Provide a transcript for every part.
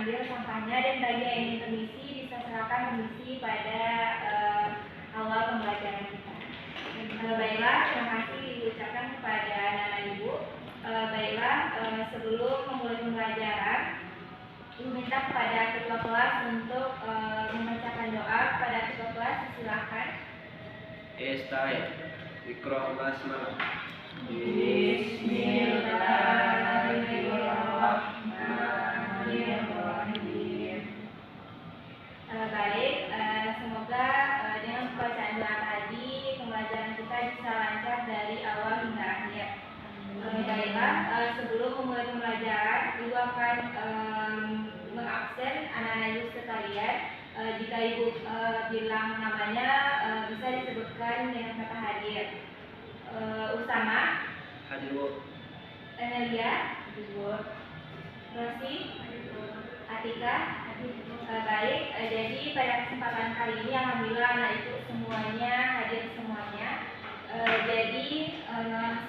mengambil sampahnya, dan bagi yang ingin permisi bisa silakan permisi pada awal pembelajaran kita. Baiklah, terima kasih diucapkan kepada anak-anak ibu. Baiklah, sebelum memulai pembelajaran, ibu minta kepada ketua kelas untuk membacakan doa kepada ketua kelas. Silakan. Estai, Iqra basmalah. Bismillahirrahmanirrahim. Baik, semoga dengan bacaan doa tadi pembelajaran kita bisa lancar dari awal hingga akhir. Baiklah, sebelum memulai pembelajaran, ibu akan mengabsen anak-anak ibu sekalian. Jika ibu bilang namanya, bisa disebutkan dengan kata hadir. Usama, Hadir bu. Enelia, Rosi, Atika. Baik, jadi pada kesempatan kali ini alhamdulillah anak ibu semuanya hadir semuanya. Jadi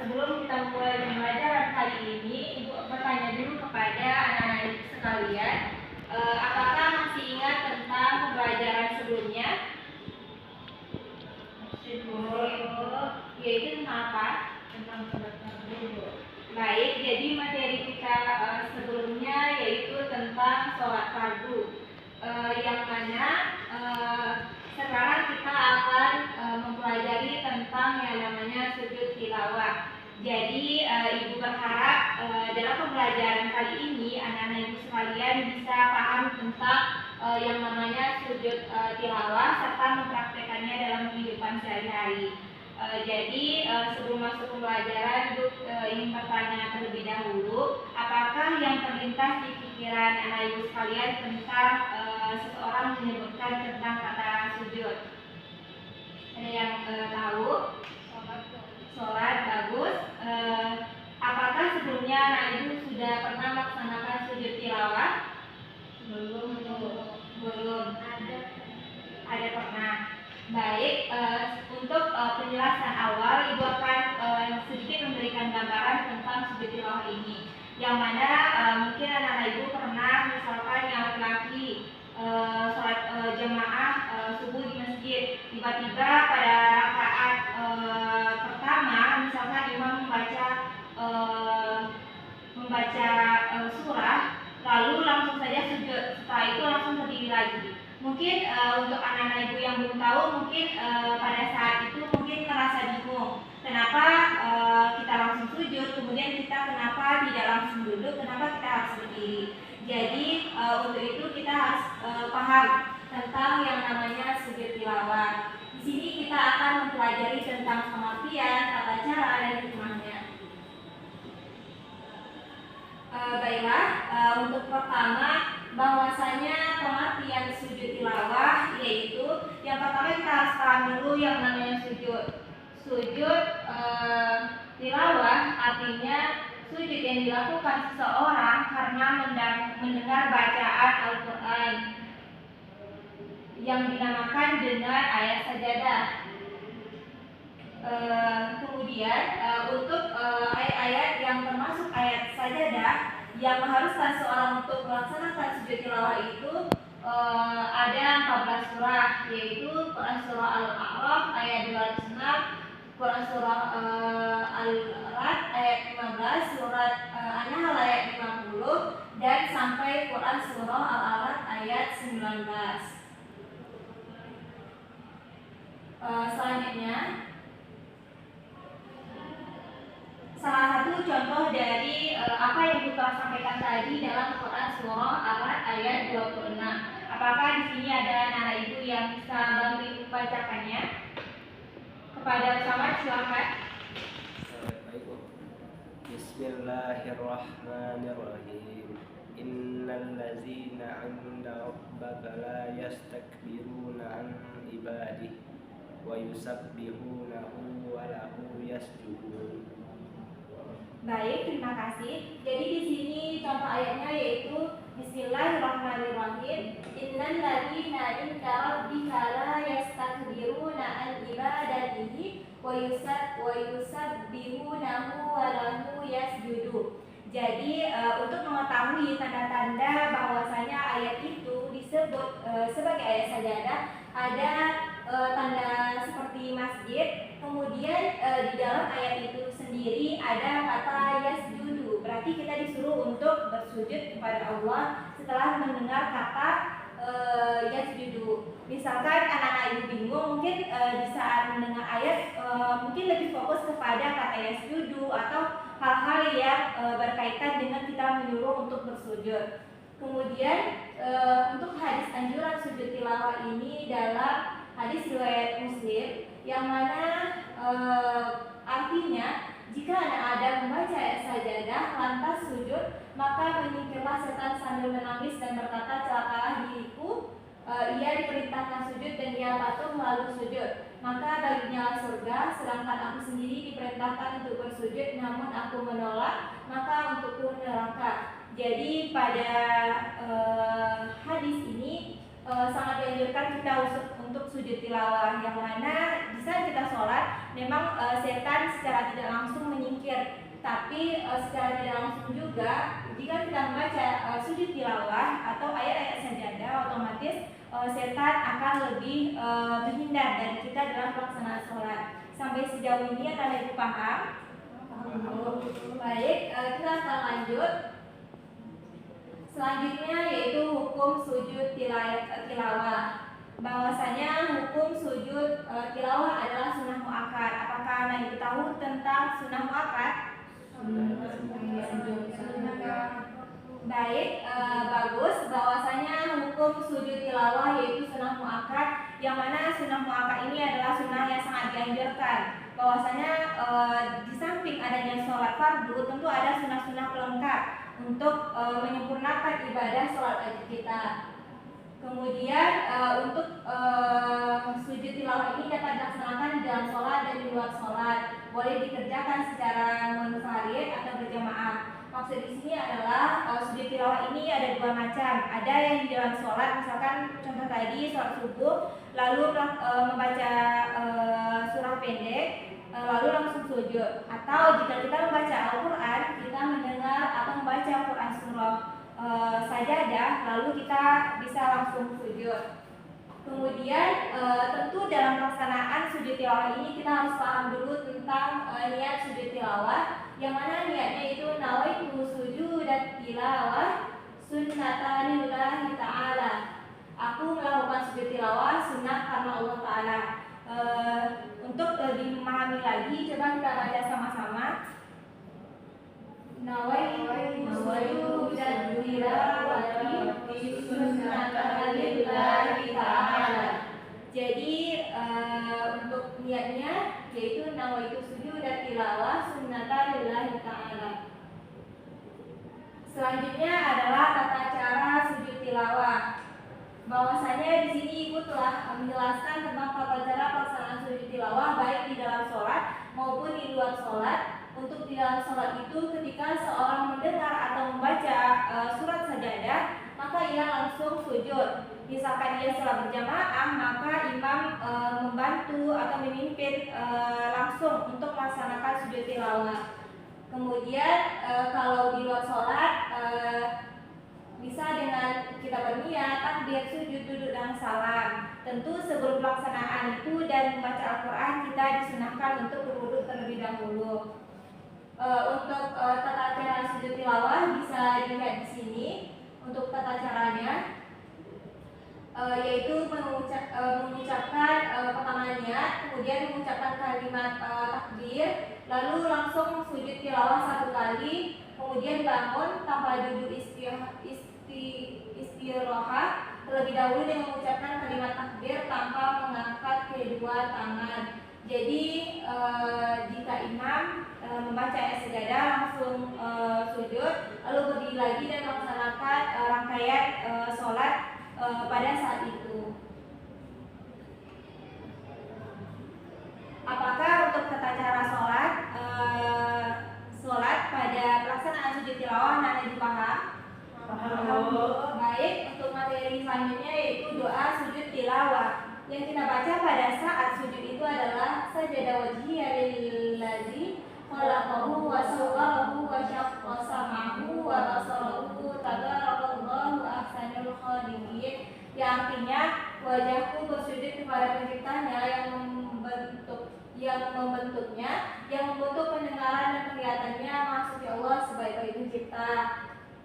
sebelum kita mulai pembelajaran kali ini, ibu bertanya dulu kepada anak-anak ibu sekalian, apakah masih ingat tentang pembelajaran sebelumnya? Yaitu tentang apa? Tentang sholat fardu. Baik, jadi materi kita sebelumnya yaitu tentang sholat fardu, yang mana sekarang kita akan mempelajari tentang yang namanya sujud tilawah. Jadi ibu berharap dalam pembelajaran kali ini anak-anak ibu sekalian bisa paham tentang yang namanya sujud tilawah serta mempraktekannya dalam kehidupan sehari-hari. Jadi sebelum masuk pembelajaran, ibu ingin bertanya terlebih dahulu, apakah yang terlintas di pikiran anak ibu sekalian tentang seseorang menyebutkan tentang kata sujud? Ada yang tahu? Sholat, bagus. Apakah sebelumnya anak ibu sudah pernah melaksanakan sujud tilawah? Belum. Ada pernah. Baik, untuk penjelasan awal, ibu akan sedikit memberikan gambaran tentang sujud tilawah ini, yang mana mungkin anak-anak ibu pernah misalkan yang laki-laki sholat jamaah subuh di masjid, tiba-tiba pada rakaat pertama misalkan imam membaca surah, lalu langsung saja sujud, setelah itu langsung berdiri lagi. Mungkin untuk anak-anak ibu yang belum tahu, mungkin pada saat itu mungkin merasa bingung, kenapa kita langsung sujud, kemudian kita kenapa tidak langsung duduk, kenapa kita harus berdiri. Jadi untuk itu kita harus paham tentang yang namanya sujud tilawah. Di sini kita akan mempelajari tentang pengertian, tata cara, dan hikmahnya. Baiklah, untuk pertama, bahwasanya pengertian sujud tilawah yaitu yang pertama kita harus paham dulu yang namanya sujud. Sujud tilawah artinya sujud yang dilakukan seseorang karena mendengar bacaan Al-Quran yang dinamakan dengan ayat sajadah. Kemudian untuk ayat-ayat yang termasuk ayat sajadah yang mengharuskan seorang untuk melaksanakan sujud tilawah itu ada 14 surah, yaitu Quran surah Al-A'raf ayat 206, Quran surah Al-Ra'd ayat 15, surat An-Nahl ayat 50, dan sampai Quran surah Al-A'raf ayat 19. Selanjutnya, salah satu contoh dari apa yang kita sampaikan tadi dalam Quran surah Al-Ra'd ayat 26. Apakah di sini ada anak ibu yang bisa bantu ibu bacakannya? Kepada Usama, silakan. Bismillahirrahmanirrahim. Innal ladzina 'inda rabbaka la yastakbiruna 'an ibadihi wa yusabbihunahu wa lahu yasjudun. Baik, terima kasih. Jadi di sini contoh ayatnya yaitu Bismillahirrahmanirrahim. Innal ladzina 'inda rabbika la yastakbiruna 'an ibadatihi wa yusabbihunahu wa lahu yasjudun. Jadi untuk mengetahui tanda-tanda bahwasanya ayat itu disebut sebagai ayat sajadah, ada tanda seperti masjid. Kemudian di dalam ayat itu sendiri ada kata yasjudu. Berarti kita disuruh untuk bersujud kepada Allah setelah mendengar kata yasjudu. Misalkan anak-anak ibu bingung, mungkin di saat mendengar ayat mungkin lebih fokus kepada kata yasjudu atau hal-hal yang berkaitan dengan kita menyuruh untuk bersujud. Kemudian untuk hadis anjuran sujud tilawah ini dalam hadis riwayat Muslim, yang mana artinya jika anak Adam membaca ayat sajadah lantas sujud, maka menyingkirlah setan sambil menangis dan berkata, celakalah diriku, ia diperintahkan sujud dan ia patuh lalu sujud, maka baginya surga, sedangkan aku sendiri diperintahkan untuk bersujud namun aku menolak, maka untukku neraka. Jadi pada hadis ini sangat dianjurkan kita untuk sujud tilawah, yang mana di saat kita sholat memang setan secara tidak langsung menyingkir, tapi secara tidak langsung juga jika kita membaca sujud tilawah atau ayat-ayat sajadah, otomatis setan akan lebih menghindar dari kita dalam pelaksanaan sholat. Sampai sejauh ini akan ibu paham? Baik, kita akan lanjut. Selanjutnya yaitu hukum sujud tilawah. Bahwasanya hukum sujud tilawah adalah sunnah muakkad. Apakah Anda ibu tahu tentang sunnah muakkad? Baik, bagus. Bahwasanya hukum sujud tilawah yaitu sunnah muakkad, yang mana sunnah muakkad ini adalah sunnah yang sangat dianjurkan. Bahwasanya di samping adanya sholat fardu, tentu ada sunnah-sunnah pelengkap untuk menyempurnakan ibadah sholat wajib kita. Kemudian untuk sujud tilawah ini dapat dilaksanakan di dalam sholat dan di luar sholat. Boleh dikerjakan secara munfarid atau berjamaah. Maksud di sini adalah sujud tilawah ini ada dua macam. Ada yang di dalam sholat, misalkan contoh tadi sholat subuh, lalu membaca surah pendek, lalu langsung sujud. Atau jika kita membaca Al-Quran, kita mendengar atau membaca Quran surah sajadah, lalu kita bisa langsung sujud. Kemudian tentu dalam pelaksanaan sujud tilawah ini kita harus paham dulu tentang niat sujud tilawah, yang mana niatnya itu nawaitu sujudat tilawah sunnatan lillahi ta'ala. Aku melakukan sujud tilawah sunnah karena Allah Ta'ala. Untuk lebih memahami lagi, coba kita baca sama-sama. Nawaitu sujudat tilawati sunnatan lillahi ta'ala. Jadi untuk niatnya yaitu nawaitu sujudat tilawah sunnatan lillahi ta'ala. Selanjutnya adalah tata cara sujud tilawah. Bahwasanya di sini ibu telah menjelaskan tentang tata cara pelaksanaan sujud tilawah baik di dalam sholat maupun di luar sholat. Untuk di dalam sholat itu ketika seorang mendengar atau membaca surat sajadah, maka ia langsung sujud. Misalkan ia sholat berjamaah, maka imam membantu atau memimpin langsung untuk melaksanakan sujud tilawah. Kemudian kalau di luar sholat bisa dengan kita berniat takbir, sujud, duduk dan salam. Tentu sebelum pelaksanaan itu dan membaca Al-Quran kita disunahkan untuk berwudu terlebih dahulu. Untuk tata cara sujud tilawah bisa dilihat di sini. Untuk tata caranya yaitu mengucapkan pertamanya, kemudian mengucapkan kalimat takbir, lalu langsung sujud tilawah satu kali, kemudian bangun tanpa duduk istirahat terlebih dahulu dengan mengucapkan kalimat takbir tanpa mengangkat kedua tangan. Jadi jika imam membaca ayat sajadah langsung sujud, lalu berdiri lagi dan melaksanakan rangkaian sholat pada saat itu. Apakah untuk tata cara sholat pada pelaksanaan sujud tilawah Anda dipaham? Baik, untuk materi selanjutnya yaitu doa sujud tilawah. Yang kita baca pada saat sujud itu adalah sajada wajhiya lillazi khalaqahu wa sawwarahu wa syaqqa sam'ahu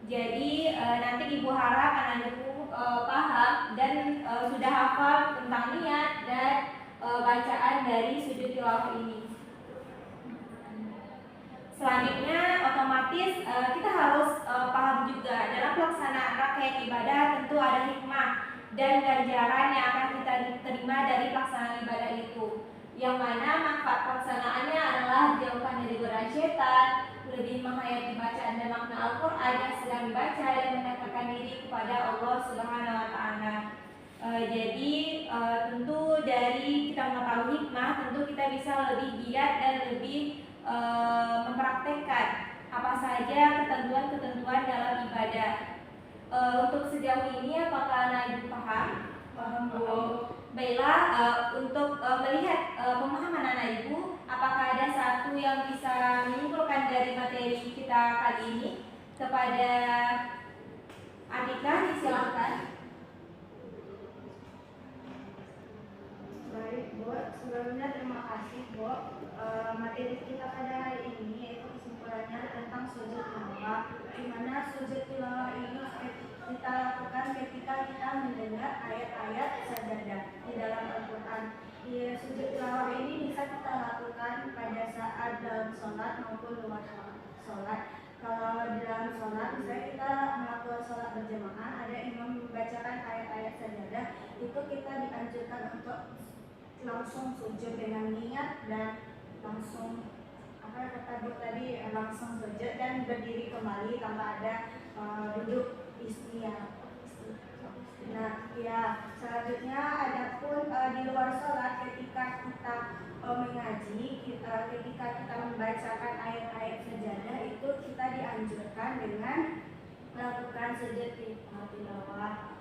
Jadi nanti Ibu harap anak Ibu paham dan sudah hafal tentang niat dan bacaan dari sujud tilawah ini. Selanjutnya otomatis kita harus paham juga dalam pelaksanaan rangkaian ibadah tentu ada hikmah dan ganjaran yang akan kita terima dari pelaksanaan ibadah itu. Yang mana manfaat pelaksanaannya adalah dijauhkan dari godaan setan, lebih menghayati bacaan dan makna Al-Quran yang sedang dibaca dan mendekatkan diri kepada Allah Subhanahu wa Ta'ala. Jadi tentu dari kita mengetahui hikmah, tentu kita bisa lebih giat dan lebih mempraktekkan apa saja ketentuan-ketentuan dalam ibadah. Untuk sejauh ini apakah anak ibu paham? Paham, Bu. Baiklah, untuk melihat pemahaman anak ibu, apakah ada satu yang bisa menyimpulkan dari materi kita kali ini? Kepada Atika, silakan. Baik, Bu. Sebelumnya terima kasih, Bu. Materi kita pada hari ini yaitu kesimpulannya tentang sujud tilawah, di mana sujud tilawah ini kita lakukan ketika kita mendengar ayat-ayat sajadah di dalam Al-Quran. Sujud tilawah ini bisa kita lakukan pada saat dalam sholat maupun luar sholat. Kalau dalam sholat, misalnya kita melakukan sholat berjamaah, ada imam membacakan ayat-ayat sajadah, itu kita dianjurkan untuk langsung sujud dengan niat dan langsung kata Bu tadi langsung sujud dan berdiri kembali tanpa ada duduk istiya. Nah, ya selanjutnya adapun di luar sholat ketika kita mengaji, ketika kita membacakan ayat-ayat sajadah itu kita dianjurkan dengan melakukan sujud tilawah.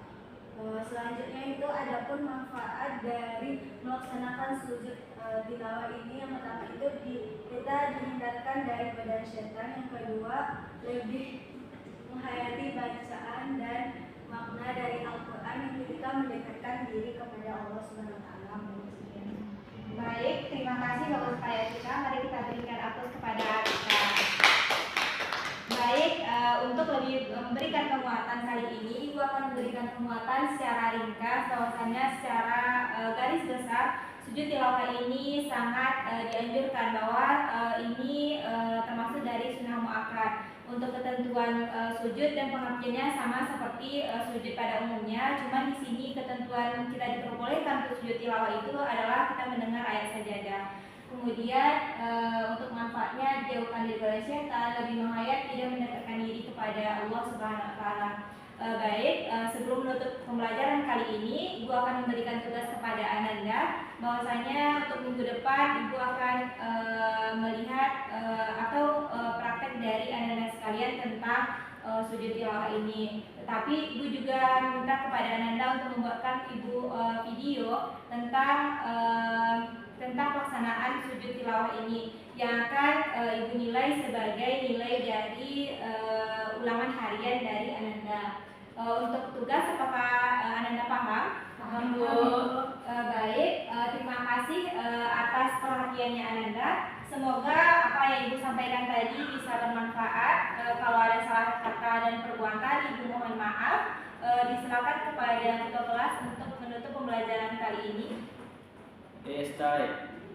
Selanjutnya itu adapun manfaat dari melaksanakan sujud tilawah ini, yang pertama itu kita dihindarkan dari godaan setan, yang kedua lebih menghayati bacaan dan makna dari Al-Quran yang kita mendekatkan diri kepada Allah Subhanahu wa Ta'ala. Baik, terima kasih Bapak Supaya kita. Mari kita berikan aplaus kepada Atika. Baik, untuk lebih memberikan penguatan kali ini, Ibu akan memberikan penguatan secara ringkas, bahwasannya secara garis besar sujud tilawah ini sangat dianjurkan, bahwa ini termasuk dari sunnah muakkad. Untuk ketentuan sujud dan pengertiannya sama seperti sujud pada umumnya, cuma di sini ketentuan kita diperbolehkan untuk sujud tilawah itu adalah kita mendengar ayat sajadah. Kemudian untuk manfaatnya dijauhkan dari godaan setan, lebih menghayati dan mendekatkan diri kepada Allah Subhanahu wa Ta'ala. Baik, sebelum menutup pembelajaran kali ini, Ibu akan memberikan tugas kepada Ananda, bahwasanya untuk minggu depan Ibu akan melihat atau praktek dari Ananda sekalian tentang sujud tilawah ini. Tetapi Ibu juga minta kepada Ananda untuk membuatkan Ibu video tentang pelaksanaan sujud tilawah ini yang akan Ibu nilai sebagai nilai dari ulangan harian dari Ananda. Untuk tugas, apakah Ananda paham? Paham, Bu. Baik, terima kasih atas perhatiannya Ananda. Semoga apa yang Ibu sampaikan tadi bisa bermanfaat. Kalau ada salah kata dan perbuatan, Ibu mohon maaf. Disilakan kepada ketua kelas untuk menutup pembelajaran kali ini.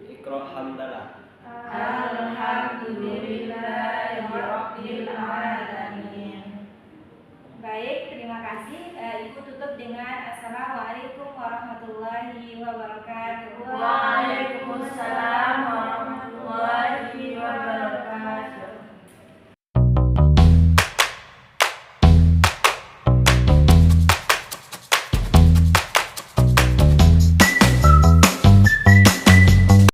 Iqra hamdalah. Alhamdulillah.